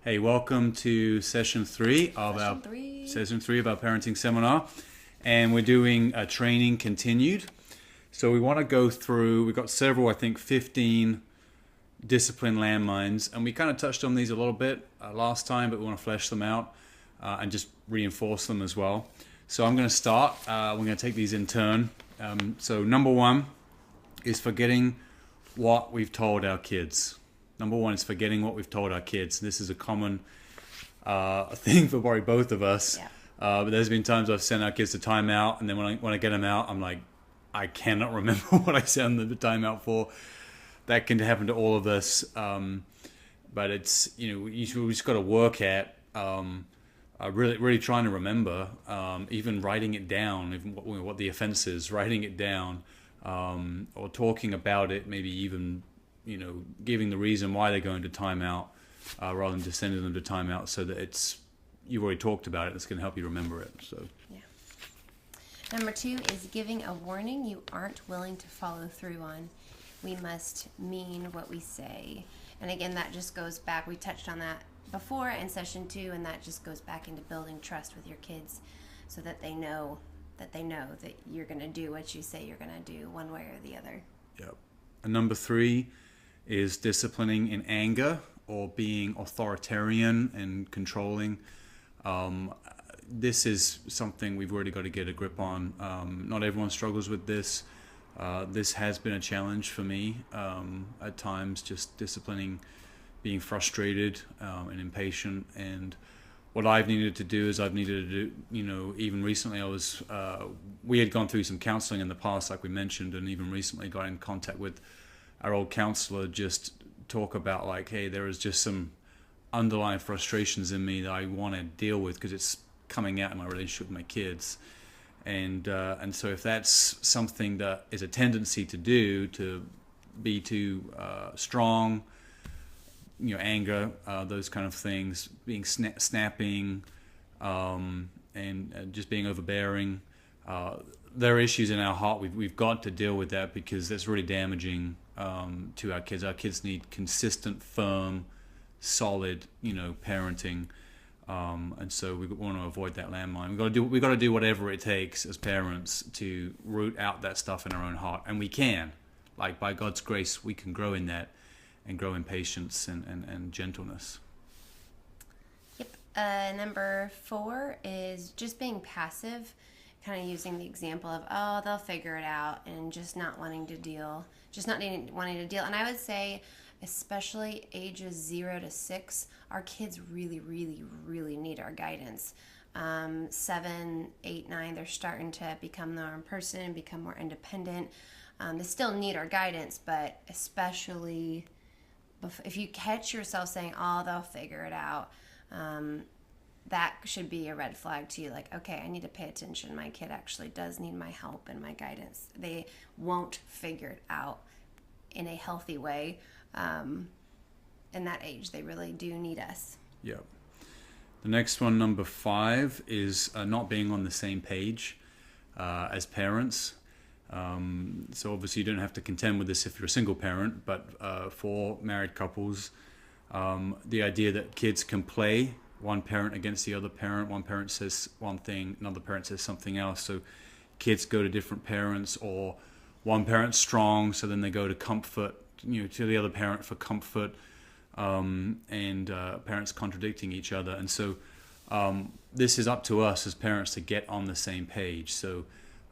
Hey, welcome to session three of our parenting seminar, and we're doing a training continued. So we want to go through, we've got several, I think 15 discipline landmines, and we kind of touched on these a little bit last time, but we want to flesh them out and just reinforce them as well. So I'm going to start. We're going to take these in turn. So number one is forgetting what we've told our kids. Number one is forgetting what we've told our kids. This is a common thing for probably both of us. Yeah. But there's been times I've sent our kids to timeout, and then when I get them out, I'm like, I cannot remember what I sent them to timeout for. That can happen to all of us. But it's, we just got to work at really trying to remember, even writing it down, even what the offense is, writing it down, or talking about it, maybe even giving the reason why they're going to timeout, rather than just sending them to timeout, so that you've already talked about it. It's going to help you remember it. So. Yeah. Number two is giving a warning you aren't willing to follow through on. We must mean what we say. And again, that just goes back. We touched on that before in session 2, and that just goes back into building trust with your kids, so that they know that you're going to do what you say you're going to do, one way or the other. Yep. And number 3 is disciplining in anger or being authoritarian and controlling. This is something we've already got to get a grip on. Not everyone struggles with this. This has been a challenge for me at times, just disciplining, being frustrated and impatient. And what I've needed to do is even recently we had gone through some counseling in the past, like we mentioned, and even recently got in contact with our old counselor, just talk about like, hey, there is just some underlying frustrations in me that I want to deal with because it's coming out in my relationship with my kids. And so if that's something that is a tendency to do, to be too strong, anger, those kind of things, being snapping, and just being overbearing, there are issues in our heart. We've got to deal with that because that's really damaging to our kids. Our kids need consistent, firm, solid, parenting. And so we want to avoid that landmine. We've got to do whatever it takes as parents to root out that stuff in our own heart, and we can. Like, by God's grace, we can grow in that and grow in patience and gentleness. Yep. Number 4 is just being passive, kind of using the example of, oh, they'll figure it out, and just not wanting to deal. And I would say, especially ages 0 to 6, our kids really, really, really need our guidance. 7, 8, 9, they're starting to become their own person and become more independent. They still need our guidance, but especially if you catch yourself saying, oh, they'll figure it out, that should be a red flag to you. Like, okay, I need to pay attention. My kid actually does need my help and my guidance. They won't figure it out in a healthy way. In that age, they really do need us. Yeah. The next one, number 5, is not being on the same page as parents. So obviously you don't have to contend with this if you're a single parent, but for married couples, the idea that kids can play one parent against the other parent. One parent says one thing, another parent says something else. So kids go to different parents, or one parent's strong, so then they go to comfort, to the other parent for comfort, and parents contradicting each other. And so this is up to us as parents to get on the same page. So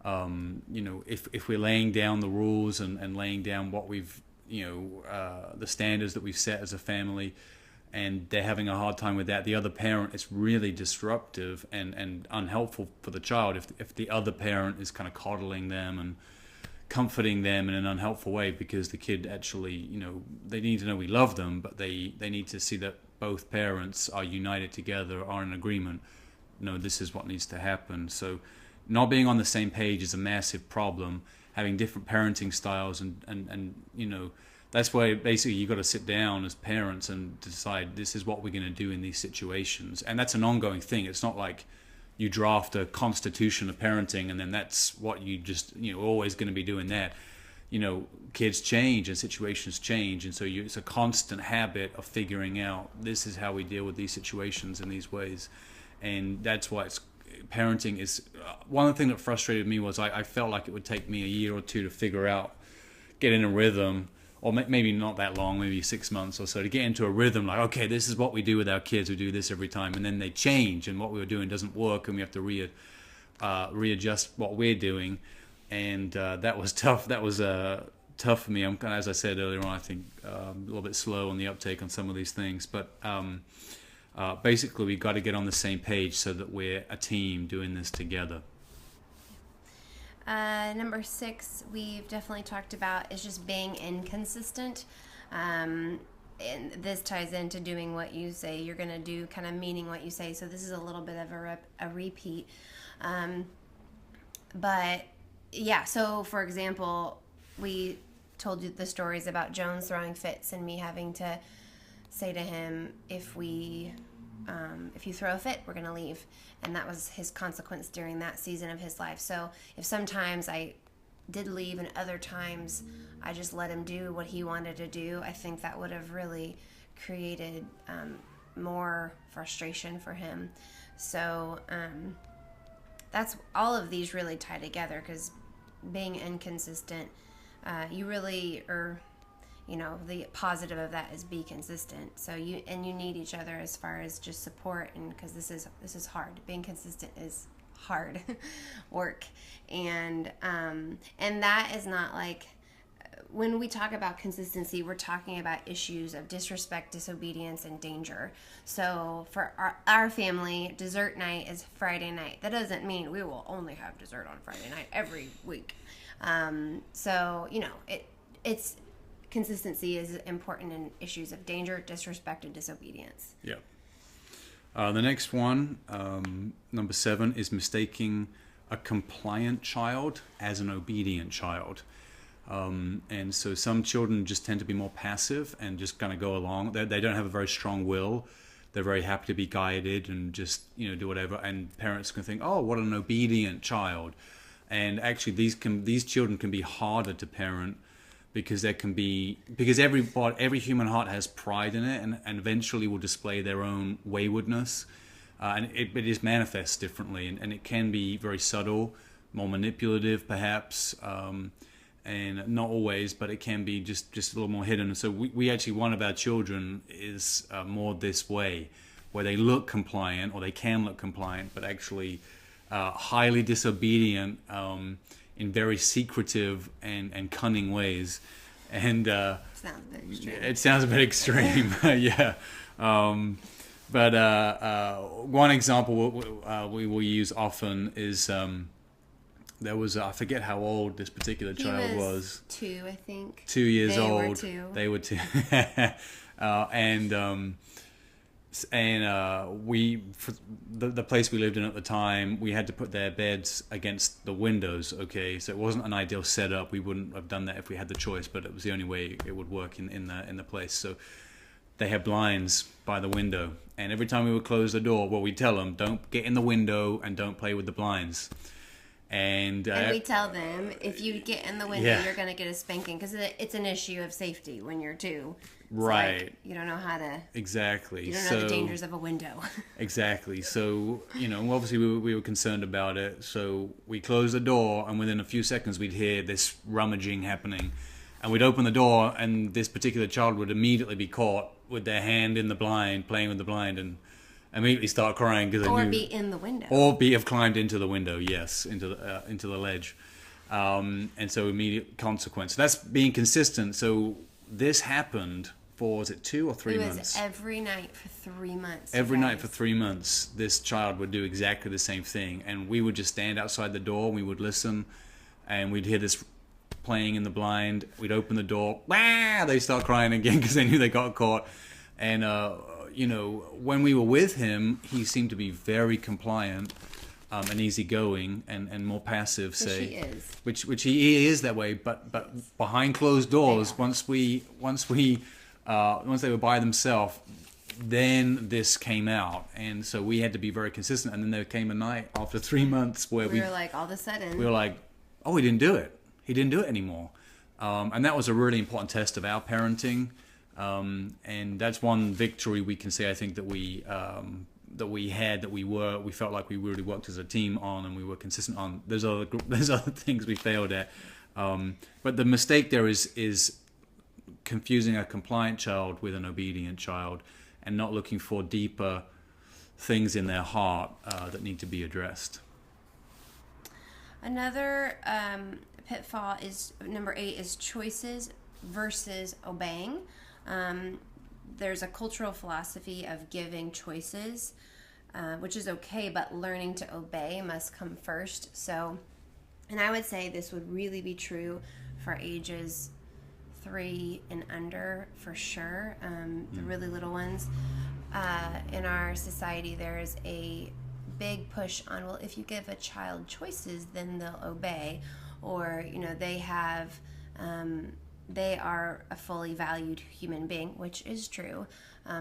if we're laying down the rules and laying down what we've the standards that we've set as a family, and they're having a hard time with that, the other parent, it's really disruptive and unhelpful for the child if the other parent is kind of coddling them and comforting them in an unhelpful way, because the kid actually, they need to know we love them, but they need to see that both parents are united together, are in agreement. This is what needs to happen. So not being on the same page is a massive problem. Having different parenting styles and that's why basically you got to sit down as parents and decide this is what we're going to do in these situations. And that's an ongoing thing. It's not like you draft a constitution of parenting, and then that's what you just, always going to be doing that. Kids change and situations change, and so it's a constant habit of figuring out, this is how we deal with these situations in these ways. And that's why parenting is one of the things that frustrated me was I felt like it would take me a year or two to figure out, get in a rhythm, or maybe not that long, maybe 6 months or so, to get into a rhythm like, okay, this is what we do with our kids, we do this every time, and then they change and what we were doing doesn't work, and we have to readjust what we're doing. And that was tough. That was tough for me. I'm kind of, as I said earlier on, I think a little bit slow on the uptake on some of these things, but basically we got to get on the same page so that we're a team doing this together. Number 6, we've definitely talked about, is just being inconsistent. And this ties into doing what you say you're going to do, kind of meaning what you say. So this is a little bit of a repeat. But yeah, so for example, we told you the stories about Jones throwing fits and me having to say to him, if you throw a fit, we're going to leave. And that was his consequence during that season of his life. So if sometimes I did leave and other times I just let him do what he wanted to do, I think that would have really created more frustration for him. So that's all of these really tie together, because being inconsistent, you really are, the positive of that is be consistent. So you need each other as far as just support, and because this is hard. Being consistent is hard work, and that is not like, when we talk about consistency, we're talking about issues of disrespect, disobedience, and danger. So for our family, dessert night is Friday night. That doesn't mean we will only have dessert on Friday night every week. So it's consistency is important in issues of danger, disrespect, and disobedience. Yeah. The next one, number 7, is mistaking a compliant child as an obedient child. And so some children just tend to be more passive and just kind of go along. They don't have a very strong will. They're very happy to be guided and just, do whatever. And parents can think, oh, what an obedient child. And actually these children can be harder to parent, because every human heart has pride in it, and eventually will display their own waywardness. And it is manifest differently, and it can be very subtle, more manipulative perhaps, and not always, but it can be just a little more hidden. So we actually, one of our children is more this way, where they look compliant, or they can look compliant, but actually highly disobedient in very secretive and cunning ways. And Sounds a bit extreme. It sounds a bit extreme, yeah. But one example we will use often is there was, I forget how old this particular child was. 2, I think. 2 years old. They were 2. They were 2. We, for the place we lived in at the time, we had to put their beds against the windows. Okay, so it wasn't an ideal setup. We wouldn't have done that if we had the choice, but it was the only way it would work in the place. So they had blinds by the window, and every time we would close the door, we'd tell them, don't get in the window and don't play with the blinds. And we tell them, if you get in the window, you're going to get a spanking, because it's an issue of safety when you're 2. It's right. Like, you don't know how to... Exactly. You don't know the dangers of a window. Exactly. So, obviously we were concerned about it. So we closed the door, and within a few seconds we'd hear this rummaging happening. And we'd open the door, and this particular child would immediately be caught with their hand in the blind, playing with the blind, and immediately start crying because or be in the window, or have climbed into the window, yes, into the ledge, and so immediate consequence. That's being consistent. So this happened for, was it 2 or 3 months? It was every night for 3 months. Every night for 3 months, this child would do exactly the same thing, and we would just stand outside the door. And we would listen, and we'd hear this playing in the blind. We'd open the door, wah! They start crying again because they knew they got caught, and. When we were with him, he seemed to be very compliant and easygoing and more passive, say. Which he is. Which he is that way, but behind closed doors, once they were by themselves, then this came out, and so we had to be very consistent. And then there came a night after 3 months where we were like, all of a sudden, we were like, oh, he didn't do it. He didn't do it anymore. And that was a really important test of our parenting. And that's one victory we can say, I think, that we felt like we really worked as a team on, and we were consistent on. There's other things we failed at. But the mistake there is confusing a compliant child with an obedient child, and not looking for deeper things in their heart that need to be addressed. Another pitfall is number 8 is choices versus obeying. There's a cultural philosophy of giving choices, which is okay, but learning to obey must come first. So, and I would say this would really be true for ages 3 and under for sure, the really little ones. In our society, there is a big push on, well, if you give a child choices, then they'll obey, or they are a fully valued human being, which is true.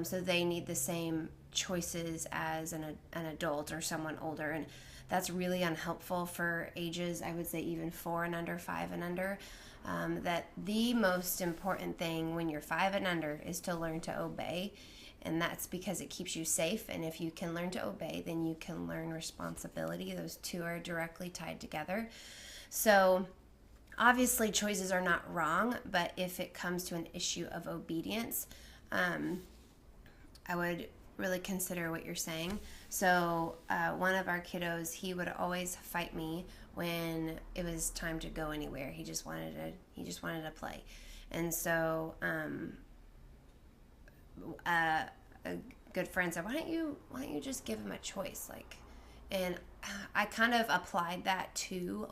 So they need the same choices as an adult or someone older, and that's really unhelpful for ages, I would say even 4 and under, 5 and under. That the most important thing when you're 5 and under is to learn to obey, and that's because it keeps you safe. And if you can learn to obey, then you can learn responsibility. Those two are directly tied together. So obviously choices are not wrong, but if it comes to an issue of obedience, I would really consider what you're saying. So one of our kiddos, he would always fight me when it was time to go anywhere. He just wanted to play. And so a good friend said, why don't you just give him a choice? And I kind of applied that to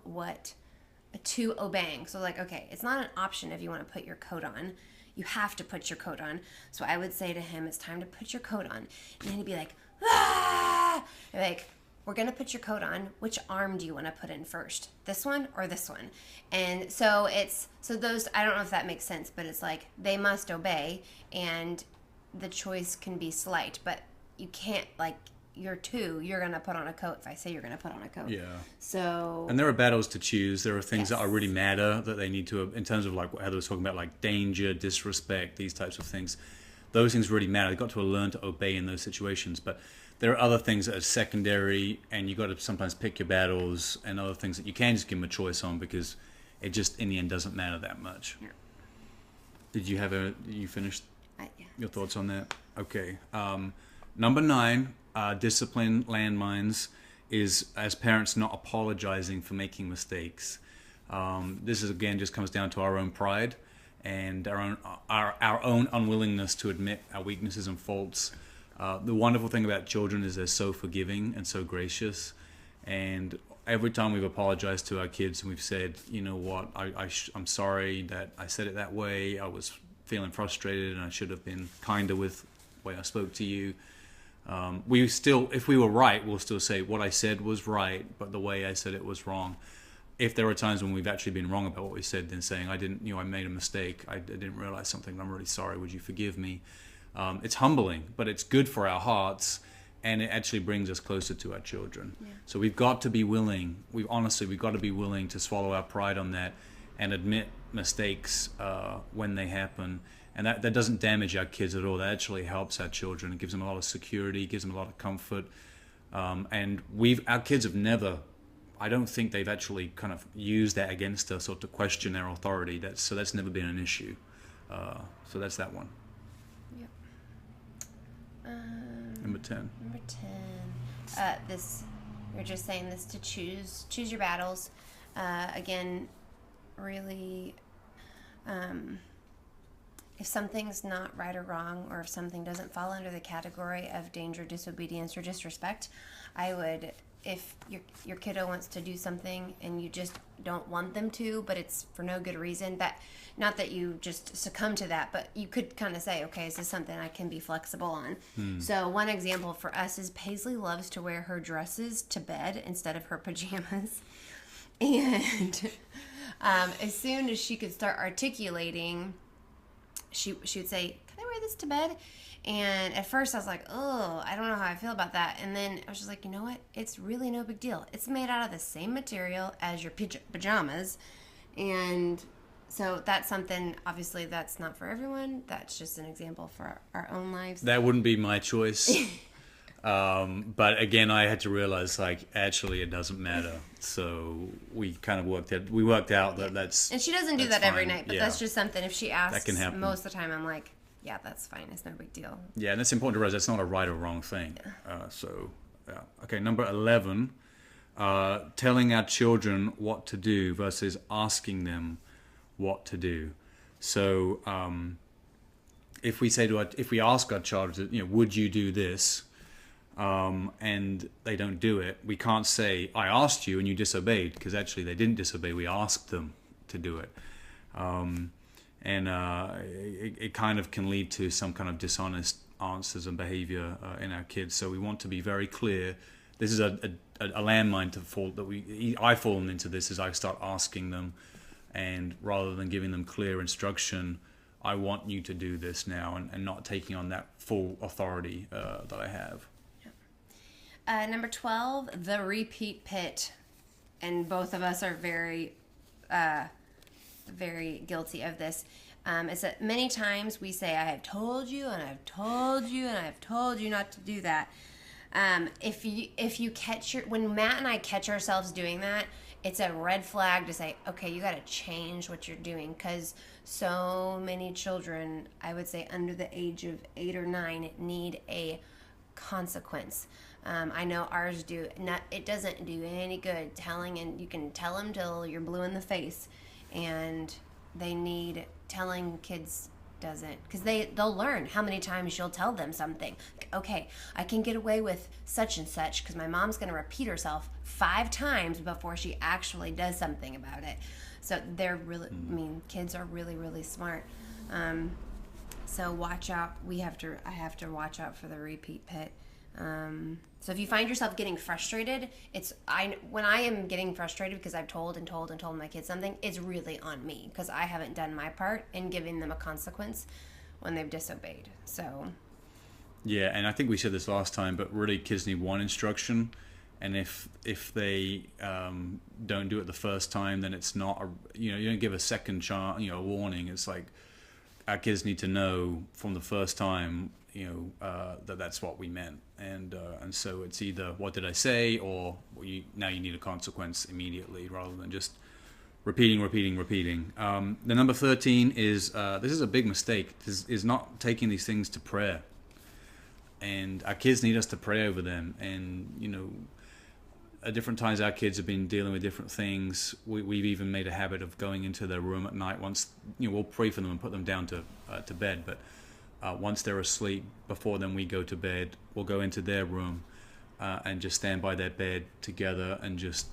obeying. So okay, it's not an option if you want to put your coat on. You have to put your coat on. So I would say to him, it's time to put your coat on. And then he'd be like, ah! We're going to put your coat on. Which arm do you want to put in first? This one or this one? And so those, I don't know if that makes sense, but it's they must obey, and the choice can be slight, but you can't, you're 2, you're going to put on a coat if I say you're going to put on a coat. Yeah. So. And there are battles to choose. There are things Yes. that are really matter that they need to, in terms of what Heather was talking about, danger, disrespect, these types of things. Those things really matter. You've got to learn to obey in those situations. But there are other things that are secondary, and you've got to sometimes pick your battles, and other things that you can just give them a choice on, because it just, in the end, doesn't matter that much. Yeah. Did you you finished Yeah. your thoughts on that? Okay. Number 9, discipline landmines is, as parents, not apologizing for making mistakes. This is, again, just comes down to our own pride and our own unwillingness to admit our weaknesses and faults. The wonderful thing about children is they're so forgiving and so gracious. And every time we've apologized to our kids and we've said, you know what, I'm sorry that I said it that way. I was feeling frustrated and I should have been kinder with the way I spoke to you. We still, if we were right, we'll still say what I said was right, but the way I said it was wrong. If there are times when we've actually been wrong about what we said, then saying, I made a mistake. I didn't realize something. I'm really sorry. Would you forgive me? It's humbling, but it's good for our hearts, and it actually brings us closer to our children. Yeah. So we've got to be willing. We've got to be willing to swallow our pride on that and admit mistakes when they happen. And that doesn't damage our kids at all. That actually helps our children. It gives them a lot of security, gives them a lot of comfort. And our kids have never, I don't think they've actually kind of used that against us or to question our authority. That's never been an issue. So that's that one. Yep. Number 10. Number 10. You're just saying this to choose your battles. Again, really, if something's not right or wrong, or if something doesn't fall under the category of danger, disobedience, or disrespect, I would, if your kiddo wants to do something and you just don't want them to, but it's for no good reason, not that you just succumb to that, but you could kind of say, okay, is this something I can be flexible on? So one example for us is Paisley loves to wear her dresses to bed instead of her pajamas. And as soon as she could start articulating, she would say, can I wear this to bed? And at first I was like, oh, I don't know how I feel about that. And then I was just like, you know what? It's really no big deal. It's made out of the same material as your pajamas. And so that's something, obviously that's not for everyone. That's just an example for our own lives. That wouldn't be my choice. But again, I had to realize, like, actually it doesn't matter. So we kind of worked out that that's... And she doesn't do that every fine. night, but that's just something, if she asks, that can happen. most of the time I'm like, yeah, that's fine. It's no big deal. Yeah, and it's important to realize that's not a right or wrong thing. Yeah. Okay, number 11, telling our children what to do versus asking them what to do. So if we ask our child, would you do this? And they don't do it, we can't say, I asked you and you disobeyed, because actually they didn't disobey. We asked them to do it. It kind of can lead to some kind of dishonest answers and behavior in our kids. So we want to be very clear. This is a landmine to fall that I've fallen into. This is I start asking them, and rather than giving them clear instruction, I want you to do this now, and not taking on that full authority that I have. Number 12, the repeat pit. And both of us are very, very guilty of this. It's that many times we say, I have told you, and I've told you, and I've told you not to do that. If you when Matt and I catch ourselves doing that, it's a red flag to say, okay, you got to change what you're doing, because so many children, I would say under the age of 8 or 9, need a consequence. I know ours do. It doesn't do any good telling, and you can tell them till you're blue in the face, and they need telling. Kids doesn't, because they'll learn how many times you'll tell them something. Okay, I can get away with such and such because my mom's going to repeat herself 5 times before she actually does something about it. So they're really, kids are really, really smart. So watch out. I have to watch out for the repeat pit. So if you find yourself getting frustrated, when I am getting frustrated because I've told my kids something, it's really on me, because I haven't done my part in giving them a consequence when they've disobeyed. So yeah, and I think we said this last time, but really kids need one instruction, and if they don't do it the first time, then it's not you don't give a second chance, a warning. It's like our kids need to know from the first time that's what we meant, and so it's either what did I say, or now you need a consequence immediately, rather than just repeating. The number 13 is this is a big mistake, is not taking these things to prayer, and our kids need us to pray over them. And at different times our kids have been dealing with different things. We've even made a habit of going into their room at night. Once we'll pray for them and put them down to bed, but once they're asleep, before then we go to bed, we'll go into their room and just stand by their bed together and just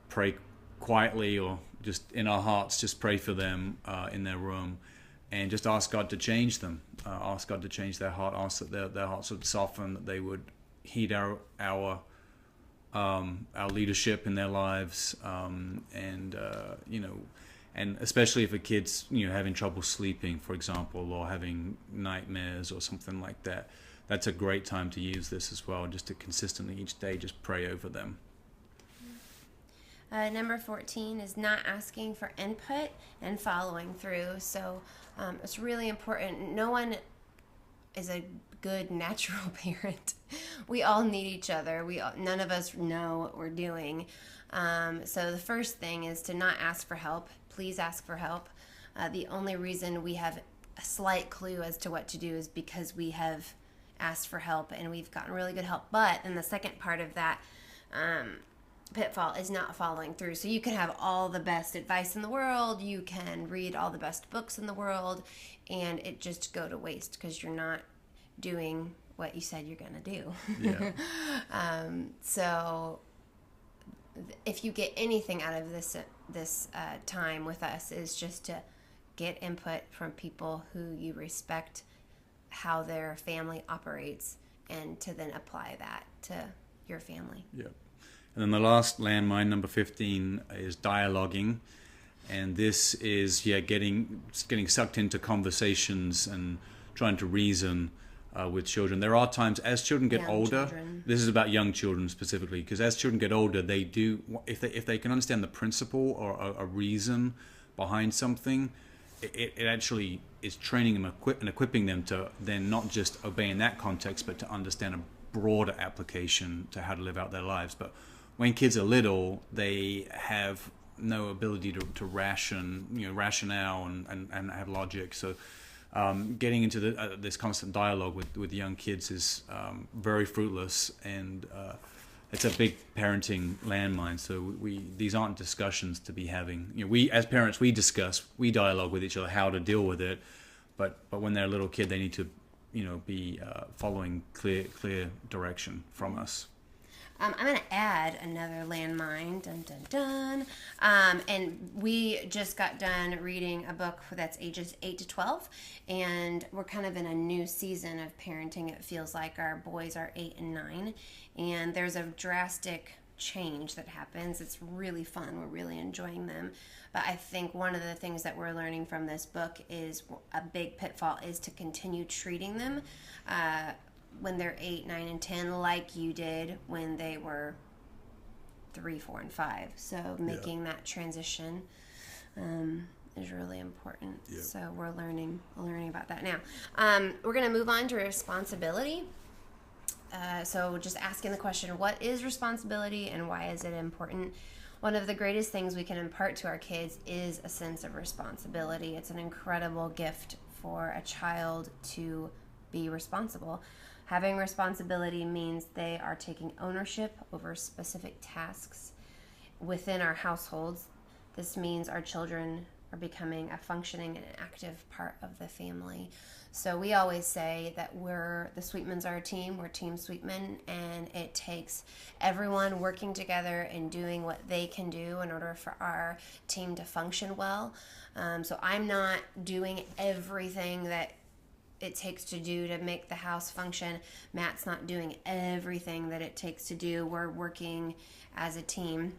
pray quietly, or just in our hearts, just pray for them in their room, and just ask God to change them, ask God to change their heart, ask that their hearts would soften, that they would heed our leadership in their lives, and especially if a kid's having trouble sleeping, for example, or having nightmares or something like that, that's a great time to use this as well, just to consistently each day just pray over them. Number 14 is not asking for input and following through. So it's really important. No one is a good natural parent. We all need each other. None of us know what we're doing. So the first thing is to not ask for help. Please ask for help. The only reason we have a slight clue as to what to do is because we have asked for help and we've gotten really good help. But then the second part of that pitfall is not following through. So you can have all the best advice in the world, you can read all the best books in the world, and it just go to waste because you're not doing what you said you're going to do. Yeah. So if you get anything out of this time with us, is just to get input from people who you respect, how their family operates, and to then apply that to your family. Yeah. And then the last landmine, number 15, is dialoguing. and this is getting sucked into conversations and trying to reason with children. There are times as children get older. This is about young children specifically, because as children get older, they do, if they can understand the principle or a reason behind something, it actually is training them and equipping them to then not just obey in that context, but to understand a broader application to how to live out their lives. But when kids are little, they have no ability to rationale and have logic. So getting into this constant dialogue with young kids is very fruitless, and it's a big parenting landmine. So these aren't discussions to be having. We as parents, we dialogue with each other how to deal with it, but when they're a little kid, they need to be following clear direction from us. I'm going to add another landmine, dun dun dun. And we just got done reading a book that's ages 8 to 12, and we're kind of in a new season of parenting. It feels like our boys are 8 and 9, and there's a drastic change that happens. It's really fun. We're really enjoying them. But I think one of the things that we're learning from this book is a big pitfall is to continue treating them when they're 8, 9, and 10, like you did when they were 3, 4, and 5. So making that transition is really important. Yeah. So we're learning about that now. We're going to move on to responsibility. So just asking the question, what is responsibility and why is it important? One of the greatest things we can impart to our kids is a sense of responsibility. It's an incredible gift for a child to be responsible. Having responsibility means they are taking ownership over specific tasks within our households. This means our children are becoming a functioning and active part of the family. So we always say that the Sweetmans are a team. We're Team Sweetman, and it takes everyone working together and doing what they can do in order for our team to function well. So I'm not doing everything that it takes to do to make the house function. Matt's not doing everything that it takes to do. We're working as a team.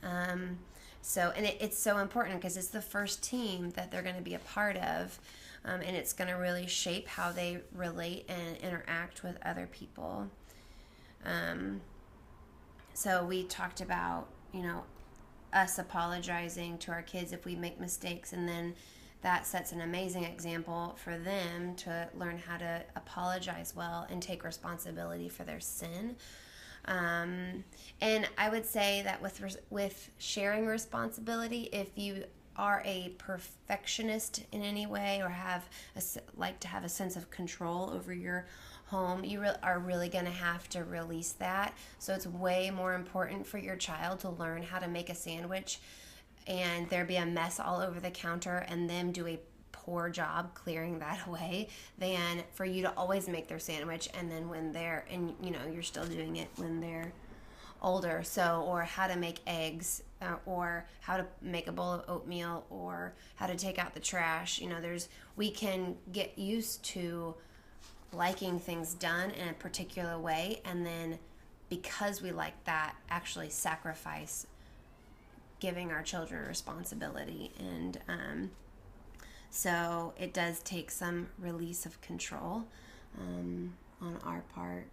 And it's so important because it's the first team that they're going to be a part of. And it's going to really shape how they relate and interact with other people. So we talked about, us apologizing to our kids if we make mistakes, and then that sets an amazing example for them to learn how to apologize well and take responsibility for their sin. And I would say that with sharing responsibility, if you are a perfectionist in any way or like to have a sense of control over your home, you are really going to have to release that. So it's way more important for your child to learn how to make a sandwich and there be a mess all over the counter and them do a poor job clearing that away than for you to always make their sandwich and then when you're still doing it when they're older. So, or how to make eggs, or how to make a bowl of oatmeal, or how to take out the trash. We can get used to liking things done in a particular way, and then because we like that, actually sacrifice giving our children responsibility. And so it does take some release of control on our part.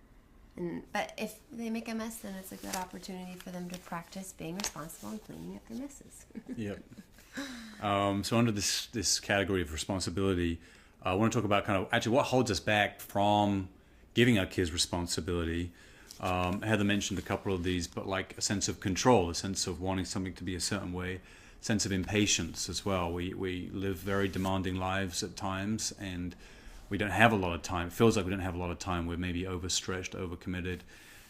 But if they make a mess, then it's a good opportunity for them to practice being responsible and cleaning up their messes. Yep. So under this category of responsibility, I want to talk about kind of actually what holds us back from giving our kids responsibility. Heather mentioned a couple of these, but like a sense of control, a sense of wanting something to be a certain way, sense of impatience as well. We live very demanding lives at times, and we don't have a lot of time. It feels like we don't have a lot of time. We're maybe overstretched, overcommitted,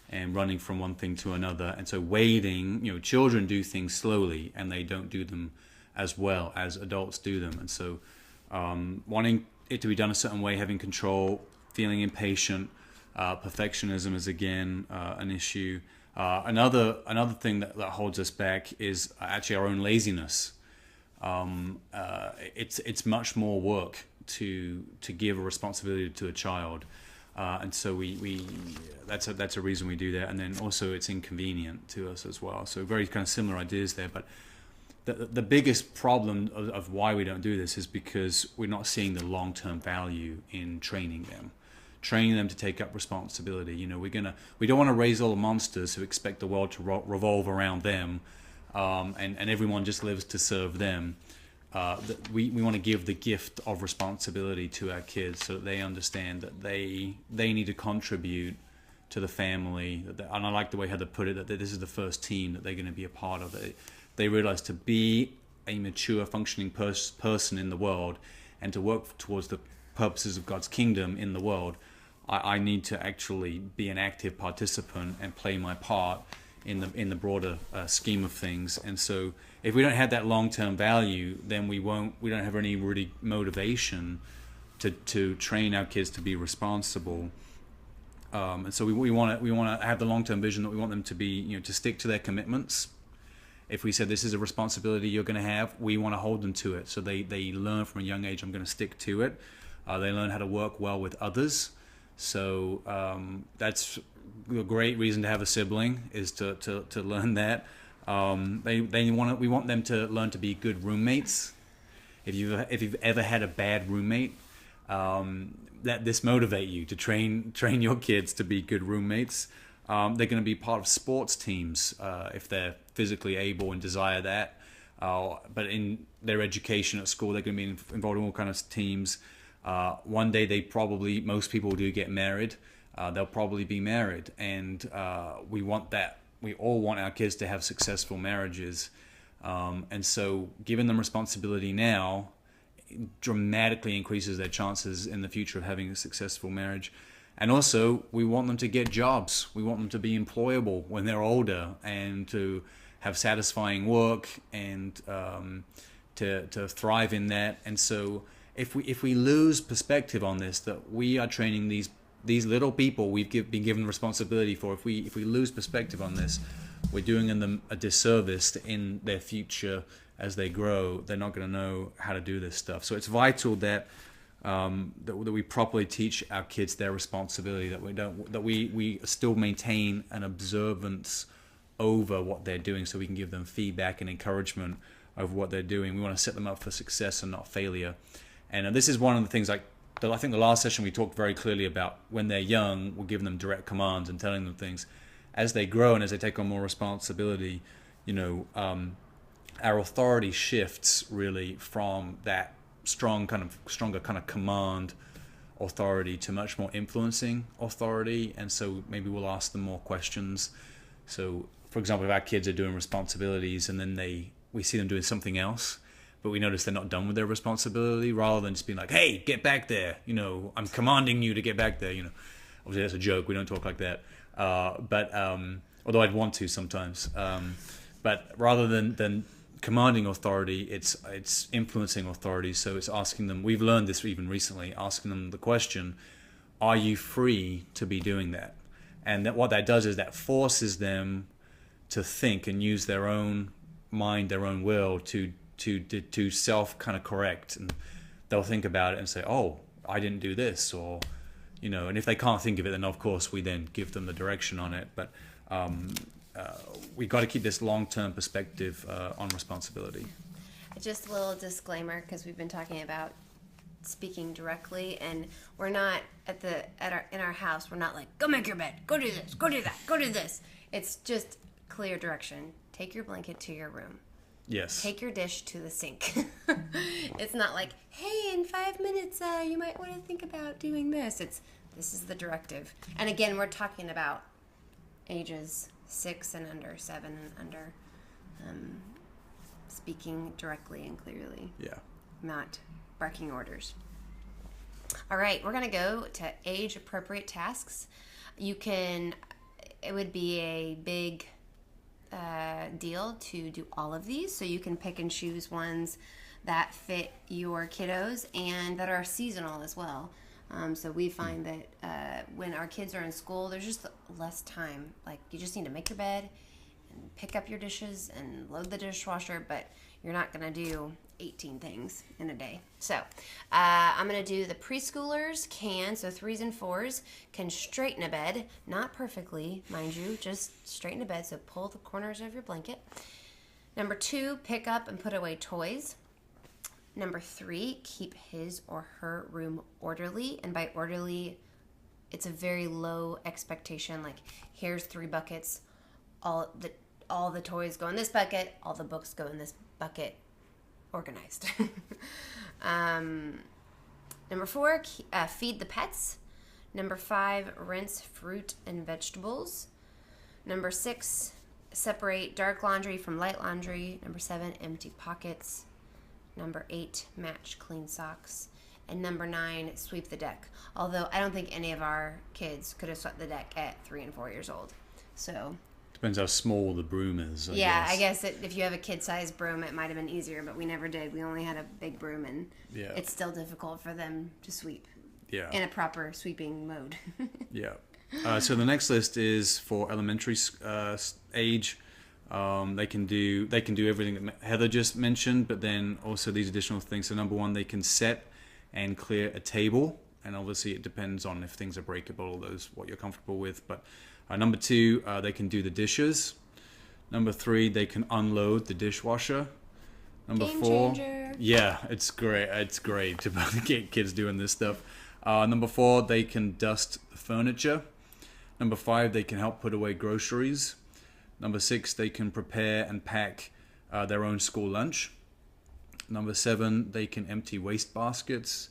and running from one thing to another. And so waiting, children do things slowly, and they don't do them as well as adults do them. And so wanting it to be done a certain way, having control, feeling impatient, perfectionism is again an issue. Another thing that holds us back is actually our own laziness. It's much more work to give a responsibility to a child, and so we that's a reason we do that. And then also it's inconvenient to us as well. So very kind of similar ideas there. But the biggest problem of why we don't do this is because we're not seeing the long-term value in training them to take up responsibility. You know, we don't want to raise little monsters who expect the world to revolve around them, and everyone just lives to serve them. We want to give the gift of responsibility to our kids so that they understand that they need to contribute to the family. And I like the way Heather put it, that this is the first team that they're going to be a part of. They realize to be a mature, functioning person in the world and to work towards the purposes of God's kingdom in the world, I need to actually be an active participant and play my part in the broader scheme of things. And so if we don't have that long-term value, then we don't have any really motivation to train our kids to be responsible. And so we want to have the long-term vision that we want them to be, you know, to stick to their commitments. If we said this is a responsibility you're going to have, we want to hold them to it. So they learn from a young age, I'm going to stick to it. They learn how to work well with others. So that's a great reason to have a sibling, is to learn that. We want them to learn to be good roommates. If you've ever had a bad roommate, let this motivate you to train your kids to be good roommates. They're going to be part of sports teams if they're physically able and desire that. But in their education at school, they're going to be involved in all kinds of teams. One day most people do get married. They'll probably be married, and we want that. We all want our kids to have successful marriages, and so giving them responsibility now dramatically increases their chances in the future of having a successful marriage. And also, we want them to get jobs. We want them to be employable when they're older and to have satisfying work and to thrive in that. And so if we lose perspective on this, that we are training these little people we've been given responsibility for, if we lose perspective on this, we're doing them a disservice in their future. As they grow, they're not going to know how to do this stuff. So it's vital that we properly teach our kids their responsibility, that we still maintain an observance over what they're doing, so we can give them feedback and encouragement over what they're doing. We want to set them up for success and not failure. And this is one of the things, I think the last session we talked very clearly about. When they're young, we're giving them direct commands and telling them things. As they grow and as they take on more responsibility, you know, our authority shifts really from that stronger kind of command authority to much more influencing authority. And so maybe we'll ask them more questions. So, for example, if our kids are doing responsibilities and then we see them doing something else, but we notice they're not done with their responsibility, rather than just being like, "Hey, get back there! You know, I'm commanding you to get back there." You know, obviously that's a joke. We don't talk like that. But although I'd want to sometimes. But rather than commanding authority, it's influencing authority. So it's asking them. We've learned this even recently. Asking them the question: are you free to be doing that? And what that does is that forces them to think and use their own mind, their own will to self kind of correct, and they'll think about it and say, "Oh, I didn't do this," or you know. And if they can't think of it, then of course we then give them the direction on it. But we got to keep this long-term perspective on responsibility. Just a little disclaimer, because we've been talking about speaking directly, and we're not in our house. We're not like, "Go make your bed, go do this, go do that, go do this." It's just clear direction. Take your blanket to your room. Yes. Take your dish to the sink. It's not like, "Hey, in 5 minutes, you might want to think about doing this." This is the directive. And again, we're talking about ages 6 and under, 7 and under, speaking directly and clearly. Yeah. Not barking orders. All right, we're going to go to age-appropriate tasks. It would be a big deal to do all of these, so you can pick and choose ones that fit your kiddos and that are seasonal as well. So we find that when our kids are in school, there's just less time. Like, you just need to make your bed and pick up your dishes and load the dishwasher, but you're not going to do 18 things in a day. So I'm going to do the preschoolers so 3s and 4s can straighten a bed, not perfectly, mind you, just straighten a bed. So pull the corners of your blanket. Number 2, pick up and put away toys. Number 3, keep his or her room orderly. And by orderly, it's a very low expectation. Like, here's 3 buckets. All the toys go in this bucket. All the books go in this bucket. Organized. Number 4, feed the pets. Number 5, rinse fruit and vegetables. Number 6, separate dark laundry from light laundry. Number 7, empty pockets. Number 8, match clean socks. And number 9, sweep the deck. Although I don't think any of our kids could have swept the deck at 3 and 4 years old. So depends how small the broom is. I guess if you have a kid-sized broom, it might have been easier, but we never did. We only had a big broom, and it's still difficult for them to sweep. Yeah. In a proper sweeping mode. Yeah. So the next list is for elementary age. They can do everything that Heather just mentioned, but then also these additional things. So number 1, they can set and clear a table, and obviously it depends on if things are breakable, those what you're comfortable with. But number 2, they can do the dishes. Number 3, they can unload the dishwasher. Number Game 4, changer. yeah, it's great. It's great to get kids doing this stuff. Number 4, they can dust the furniture. Number 5, they can help put away groceries. Number 6, they can prepare and pack their own school lunch. Number 7, they can empty waste baskets.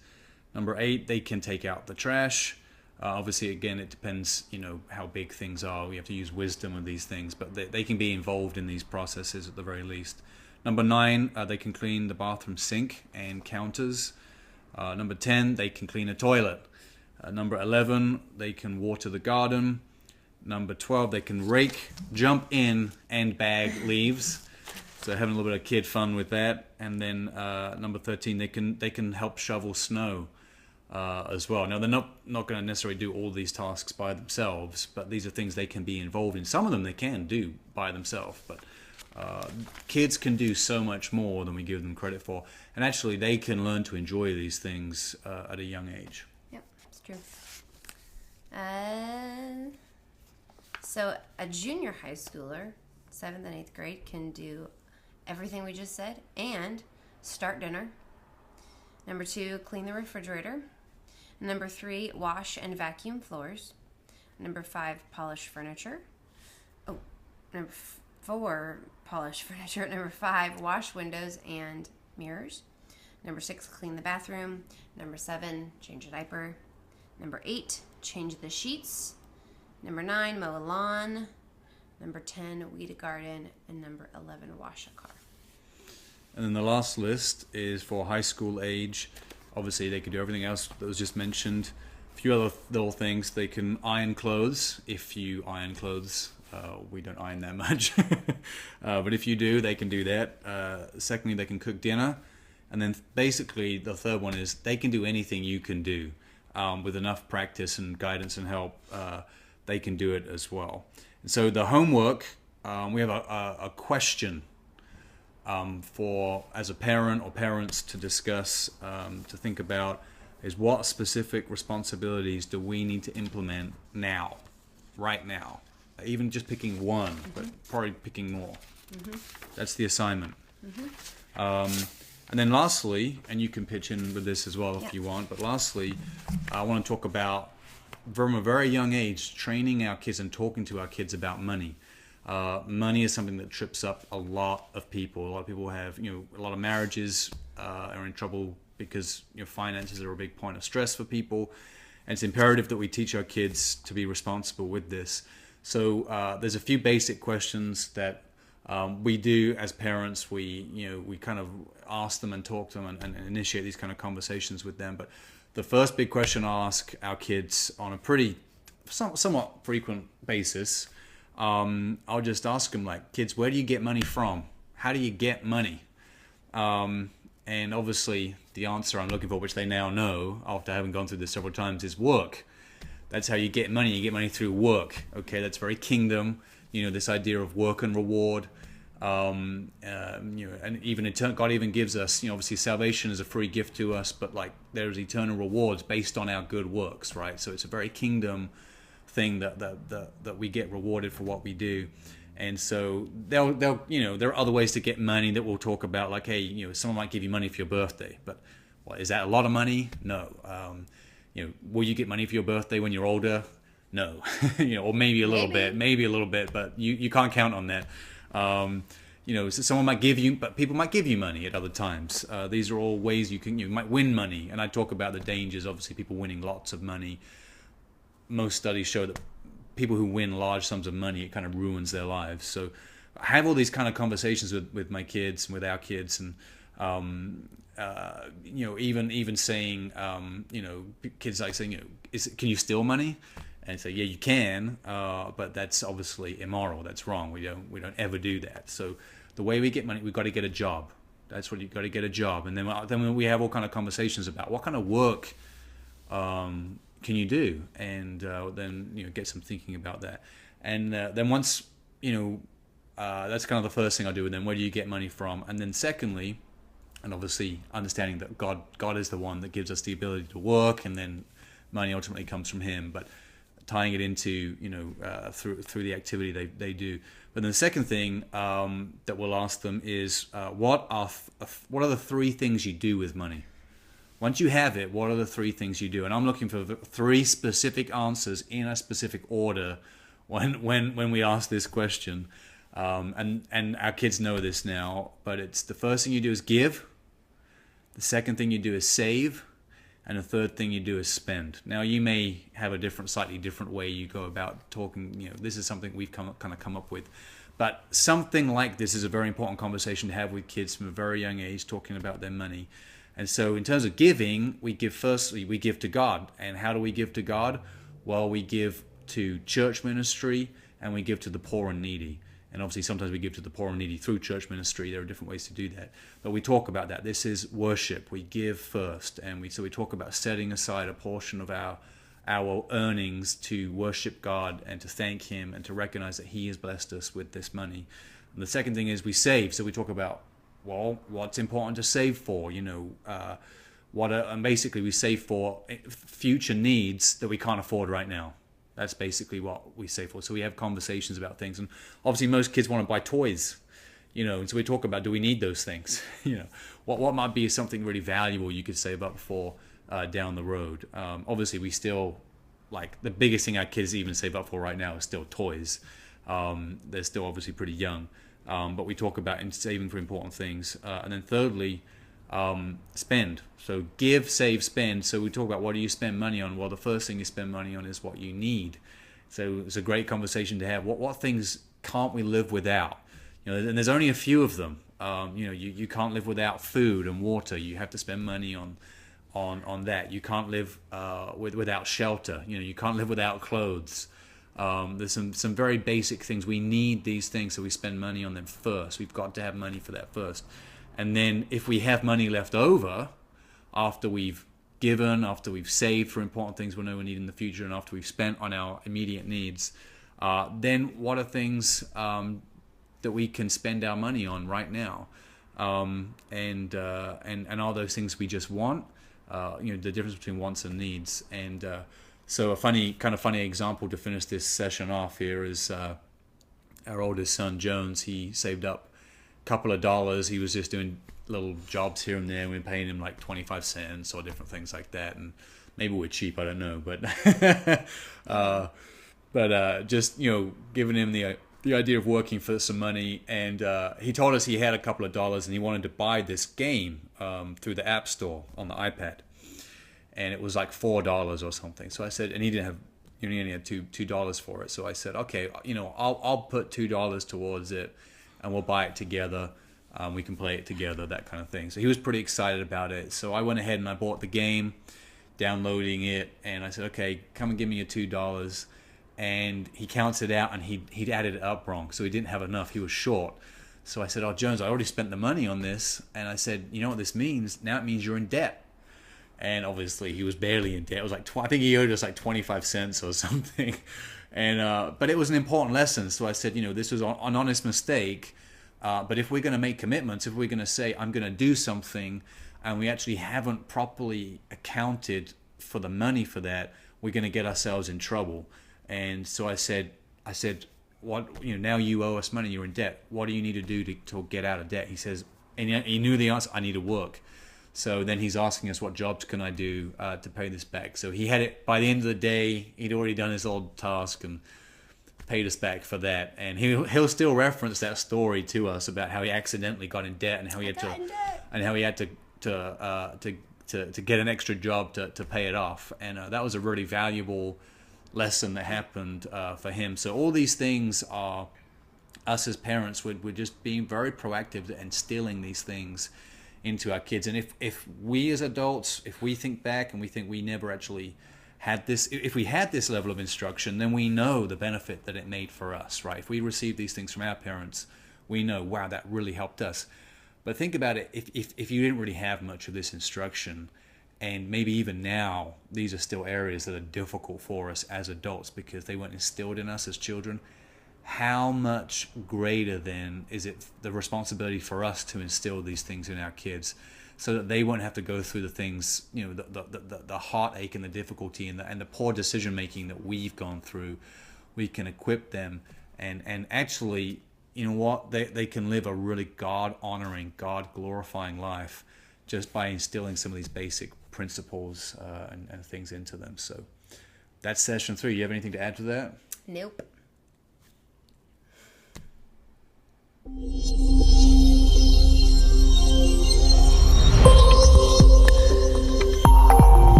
Number 8, they can take out the trash. Obviously, again, it depends, how big things are. We have to use wisdom with these things, but they can be involved in these processes at the very least. Number 9, they can clean the bathroom sink and counters. Number 10, they can clean a toilet. Number 11, they can water the garden. Number 12, they can rake, jump in, and bag leaves. So having a little bit of kid fun with that. And then number 13, they can help shovel snow as well. Now they're not going to necessarily do all these tasks by themselves, but these are things they can be involved in. Some of them they can do by themselves, but kids can do so much more than we give them credit for. And actually, they can learn to enjoy these things at a young age. Yep, it's true. So a junior high schooler, 7th and 8th grade, can do everything we just said and start dinner. Number 2, clean the refrigerator. Number 3, wash and vacuum floors. Number 5, polish furniture. Number 4, polish furniture. Number 5, wash windows and mirrors. Number 6, clean the bathroom. Number 7, change a diaper. Number 8, change the sheets. Number 9, mow a lawn. Number 10, weed a garden. And number 11, wash a car. And then the last list is for high school age. Obviously, they can do everything else that was just mentioned. A few other little things. They can iron clothes, if you iron clothes. We don't iron that much. But if you do, they can do that. Secondly, they can cook dinner. And then basically, the third one is they can do anything you can do. With enough practice and guidance and help, they can do it as well. And so the homework, we have a question for as a parent or parents to discuss, to think about, is what specific responsibilities do we need to implement now, right now? Even just picking one, but probably picking more. That's the assignment. And then lastly, and you can pitch in with this as well if you want, but lastly, I want to talk about, from a very young age, training our kids and talking to our kids about money. Money is something that trips up a lot of people. A lot of people have, a lot of marriages are in trouble because finances are a big point of stress for people. And it's imperative that we teach our kids to be responsible with this. So there's a few basic questions that we do as parents. We kind of ask them and talk to them and initiate these kind of conversations with them. But the first big question I ask our kids on a pretty somewhat frequent basis, I'll just ask them, like, kids, where do you get money from? How do you get money? And obviously the answer I'm looking for, which they now know after having gone through this several times, is work. That's how you get money. You get money through work. Okay, that's very kingdom. This idea of work and reward. And even God even gives us, obviously salvation is a free gift to us, but like there's eternal rewards based on our good works, right? So it's a very kingdom thing that we get rewarded for what we do. And so they'll there are other ways to get money that we'll talk about, like, hey, someone might give you money for your birthday, but well, is that a lot of money? No. Will you get money for your birthday when you're older? No. Or maybe a little bit, but you can't count on that. So someone might give you, but people might give you money at other times. These are all ways you might win money, and I talk about the dangers. Obviously, people winning lots of money. Most studies show that people who win large sums of money, it kind of ruins their lives. So I have all these kind of conversations with my kids and with our kids, and even saying, kids like saying, can you steal money? And say, yeah, you can, but that's obviously immoral. That's wrong. We don't ever do that. So the way we get money, we've got to get a job. That's what you've got to get a job. And then we have all kind of conversations about what kind of work can you do, and then get some thinking about that. And then once that's kind of the first thing I do. And then where do you get money from? And then secondly, and obviously understanding that God is the one that gives us the ability to work, and then money ultimately comes from Him. But tying it into through the activity they do. But then the second thing that we'll ask them is what are the three things you do with money? Once you have it, what are the three things you do? And I'm looking for three specific answers in a specific order when we ask this question. And our kids know this now, but it's the first thing you do is give. The second thing you do is save. And the third thing you do is spend. Now, you may have a slightly different way you go about talking. This is something we've come up with. But something like this is a very important conversation to have with kids from a very young age, talking about their money. And so in terms of giving, we give to God. And how do we give to God? Well, we give to church ministry, and we give to the poor and needy. And obviously sometimes we give to the poor and needy through church ministry. There are different ways to do that. But we talk about that. This is worship. We give first. And we talk about setting aside a portion of our earnings to worship God and to thank Him and to recognize that He has blessed us with this money. And the second thing is we save. So we talk about, well, what's important to save for? And basically we save for future needs that we can't afford right now. That's basically what we save for. So we have conversations about things. And obviously most kids want to buy toys, and so we talk about, do we need those things? What might be something really valuable you could save up for down the road? Obviously we still, like, the biggest thing our kids even save up for right now is still toys. They're still obviously pretty young. But we talk about saving for important things. And then thirdly, spend. So give, save, spend. So we talk about, what do you spend money on? Well, the first thing you spend money on is what you need. So it's a great conversation to have. What things can't we live without? And there's only a few of them. You can't live without food and water. You have to spend money on that. You can't live without shelter. You can't live without clothes. There's some very basic things. We need these things, so we spend money on them first. We've got to have money for that first. And then if we have money left over, after we've given, after we've saved for important things we know we need in the future, and after we've spent on our immediate needs, then what are things that we can spend our money on right now? And are those things we just want? The difference between wants and needs. And so a funny example to finish this session off here is our oldest son, Jones. He saved up couple of dollars. He was just doing little jobs here and there, and we were paying him like 25 cents or different things like that, and maybe we're cheap, I don't know, but just giving him the idea of working for some money. And he told us he had a couple of dollars and he wanted to buy this game through the App Store on the iPad, and it was like $4 or something. So I said, and he didn't have, he only had $2 for it. So I said, okay, I'll put $2 towards it, and we'll buy it together. We can play it together, that kind of thing. So he was pretty excited about it. So I went ahead and I bought the game, downloading it, and I said, okay, come and give me your $2. And he counts it out, and he'd added it up wrong, so he didn't have enough. He was short. So I said, oh, Jones, I already spent the money on this. And I said, you know what this means? Now it means you're in debt. And obviously he was barely in debt. It was like I think he owed us like 25 cents or something. And but it was an important lesson. So I said, this was an honest mistake. But if we're going to make commitments, if we're going to say, I'm going to do something, and we actually haven't properly accounted for the money for that, we're going to get ourselves in trouble. And so I said, now you owe us money, you're in debt. What do you need to do to get out of debt? He says, and he knew the answer, I need to work. So then he's asking us, what jobs can I do to pay this back? So he had it, by the end of the day, he'd already done his old task and paid us back for that. And he'll still reference that story to us about how he accidentally got in debt and how he had to get an extra job to pay it off. And that was a really valuable lesson that happened for him. So all these things are us as parents, we're just being very proactive and instilling these things into our kids. And if we as adults, if we think back and we think we never actually had this, if we had this level of instruction, then we know the benefit that it made for us, right? If we received these things from our parents, we know, wow, that really helped us. But think about it, if you didn't really have much of this instruction, and maybe even now, these are still areas that are difficult for us as adults because they weren't instilled in us as children, how much greater then is it the responsibility for us to instill these things in our kids so that they won't have to go through the things, the heartache and the difficulty and the poor decision making that we've gone through. We can equip them and actually, you know what, they can live a really God-honoring, God-glorifying life just by instilling some of these basic principles and things into them. So that's session 3. You have anything to add to that? Nope.